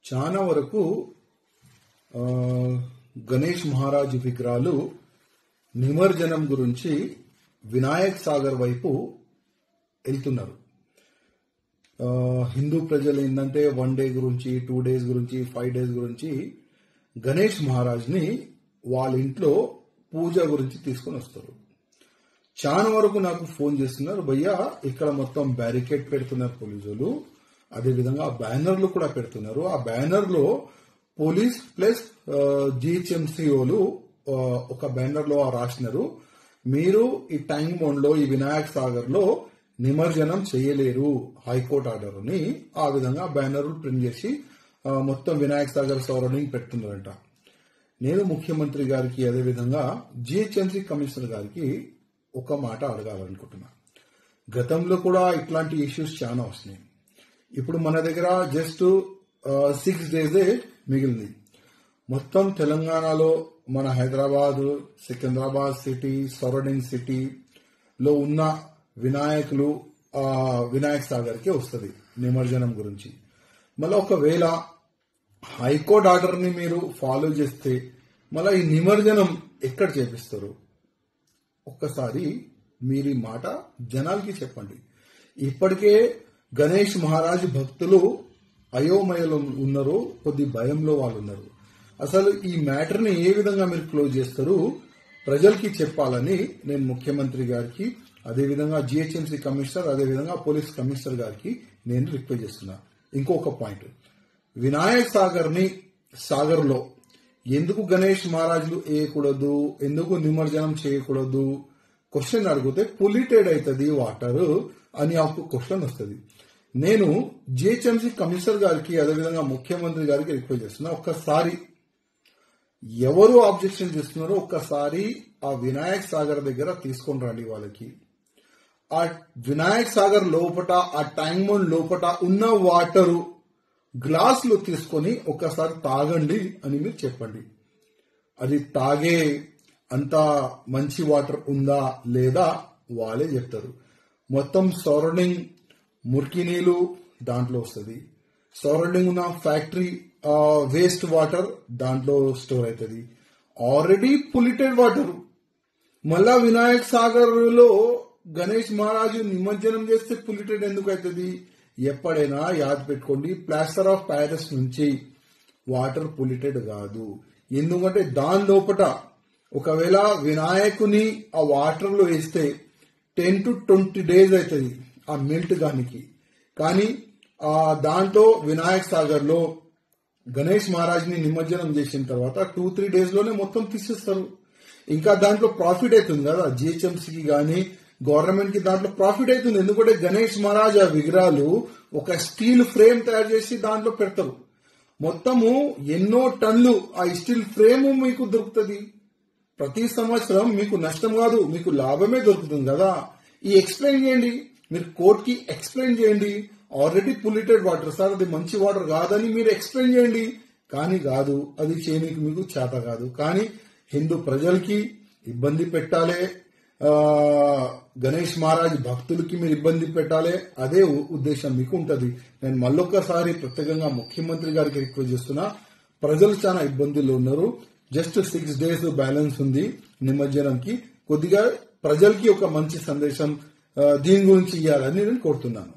చాలా వరకు గణేష్ మహారాజ్ విగ్రహాలు నిమజ్జనం గురించి వినాయక్ సాగర్ వైపు వెళ్తున్నారు. హిందూ ప్రజలు ఏంటంటే 1 డే గురించి 2 డేస్ గురించి 5 డేస్ గురించి గణేష్ మహారాజ్ ని వాళ్ళ ఇంట్లో పూజ గురించి తీసుకొని వస్తారు. చాలా వరకు నాకు ఫోన్ చేస్తున్నారు, భయ్యా ఇక్కడ మొత్తం బ్యారికేడ్ పెడుతున్నారు పోలీసులు, అదేవిధంగా బ్యానర్లు కూడా పెడుతున్నారు. ఆ బ్యానర్ లో పోలీస్ ప్లస్ జిహెచ్ఎంసీఓలు ఒక బ్యానర్ లో రాసినారు, మీరు ఈ టైం బౌండ్ లో ఈ వినాయక్ సాగర్ లో నిమజ్జనం చేయలేరు, హైకోర్టు ఆర్డర్ అని ఆ విధంగా బ్యానర్లు ప్రింట్ చేసి మొత్తం వినాయక్ సాగర్ సరౌండింగ్ పెడుతున్నారంట. నేను ముఖ్యమంత్రి గారికి అదేవిధంగా జిహెచ్ఎంసీ కమిషనర్ గారికి ఒక మాట అడగాలనుకుంటున్నా. గతంలో కూడా ఇట్లాంటి ఇష్యూస్ చాలా వస్తున్నాయి. ఇప్పుడు మన దగ్గర జస్ట్ 6 డేసే మిగిలింది. మొత్తం తెలంగాణలో మన హైదరాబాద్, సికింద్రాబాద్ సిటీ, సరౌండింగ్ సిటీలో ఉన్న వినాయకులు వినాయక్ సాగర్ కి వస్తుంది నిమజ్జనం గురించి. మళ్ళీ ఒకవేళ హైకోర్టు ఆర్డర్ ని మీరు ఫాలో చేస్తే మళ్ళీ ఈ నిమజ్జనం ఎక్కడ చేపిస్తారు? ఒక్కసారి మీరు ఈ మాట జనాలకి చెప్పండి. ఇప్పటికే గణేష్ మహారాజ్ భక్తులు అయోమయంలో ఉన్నారు, కొద్ది భయంలో వాళ్ళు ఉన్నారు. అసలు ఈ మ్యాటర్ ని ఏ విధంగా మీరు క్లోజ్ చేస్తారు ప్రజలకి చెప్పాలని నేను ముఖ్యమంత్రి గారికి, అదేవిధంగా జిహెచ్ఎంసీ కమిషనర్, అదేవిధంగా పోలీస్ కమిషనర్ గారికి నేను రిక్వెస్ట్ చేస్తున్నా. ఇంకొక పాయింట్, వినాయక్ సాగర్ లో ఎందుకు గణేష్ మహారాజులు వేయకూడదు, ఎందుకు నిమజ్జనం చేయకూడదు క్వశ్చన్ అడిగితే పొల్యూటెడ్ అవుతుంది వాటర్ అని ఒక క్వశ్చన్ వస్తుంది. నేను జిహెచ్ఎంసీ కమిషనర్ గారికి అదేవిధంగా ముఖ్యమంత్రి గారికి రిక్వెస్ట్ చేస్తున్నా, ఒక్కసారి ఎవరు ఆబ్జెక్షన్ చేస్తున్నారో ఒక్కసారి ఆ వినాయక్ సాగర్ దగ్గర తీసుకొని రండి. వాళ్ళకి ఆ వినాయక్ సాగర్ లోపట ఆ ట్యాంక్ బండ్ లోపట ఉన్న వాటరు గ్లాసులు తీసుకొని ఒక్కసారి తాగండి అని మీరు చెప్పండి. అది తాగే అంత మంచి వాటర్ ఉందా లేదా వాళ్ళే చెప్తారు. మొత్తం సరౌండింగ్ మురికి నీళ్లు దాంట్లో వస్తుంది, సరౌండింగ్ ఉన్న ఫ్యాక్టరీ వేస్ట్ వాటర్ దాంట్లో స్టోర్ అవుతుంది, ఆల్రెడీ పొల్యూటెడ్ వాటర్. మళ్ళా వినాయక్ సాగర్ లో గణేష్ మహారాజు నిమజ్జనం చేస్తే పొల్యూటెడ్ ఎందుకు అవుతుంది? ఎప్పుడైనా యాద్ పెట్టుకోండి, ప్లాస్టర్ ఆఫ్ ప్యారిస్ నుంచి వాటర్ పొల్యూటెడ్ కాదు. ఎందుకంటే దాని లోపల ఒకవేళ వినాయకుని ఆ వాటర్ లో వేస్తే 10 to 20 డేస్ అవుతుంది ఆ మెల్ట్ గానికి. కానీ దాంట్లో వినాయక్ సాగర్ లో గణేష్ మహారాజ్ ని నిమజ్జనం చేసిన తర్వాత 2-3 డేస్ లోనే మొత్తం తీసేస్తారు. ఇంకా దాంట్లో ప్రాఫిట్ అవుతుంది కదా జిహెచ్ఎంసీకి గానీ గవర్నమెంట్ కి, దాంట్లో ప్రాఫిట్ అవుతుంది. ఎందుకంటే గణేష్ మహారాజ్ ఆ విగ్రహాలు ఒక స్టీల్ ఫ్రేమ్ తయారు చేసి దాంట్లో పెడతారు. మొత్తము ఎన్నో టన్నులు ఆ స్టీల్ ఫ్రేమ్ మీకు దొరుకుతుంది. ప్రతి సంవత్సరం మీకు నష్టం కాదు, మీకు లాభమే దొరుకుతుంది కదా. ఈ ఎక్స్ప్లెయిన్ చేయండి, మీరు కోర్టుకి ఎక్స్ప్లెయిన్ చేయండి. ఆల్రెడీ పొల్యూటెడ్ వాటర్ సార్, అది మంచి వాటర్ కాదని మీరు ఎక్స్ప్లెయిన్ చేయండి. కానీ కాదు, అది చేయడానికి మీకు చేత కాదు. కానీ హిందూ ప్రజలకి ఇబ్బంది పెట్టాలి, గణేష్ మహారాజ్ భక్తులకి మీరు ఇబ్బంది పెట్టాలి, అదే ఉద్దేశం మీకు ఉంటది. నేను మళ్ళొక్కసారి ప్రత్యేకంగా ముఖ్యమంత్రి గారికి రిక్వెస్ట్ చేస్తున్నా, ప్రజలు చాలా ఇబ్బందుల్లో ఉన్నారు. జస్ట్ 6 డేస్ బ్యాలెన్స్ ఉంది నిమజ్జనంకి. కొద్దిగా ప్రజలకి ఒక మంచి సందేశం దీని గురించి ఇవ్వాలని నేను కోరుతున్నాను.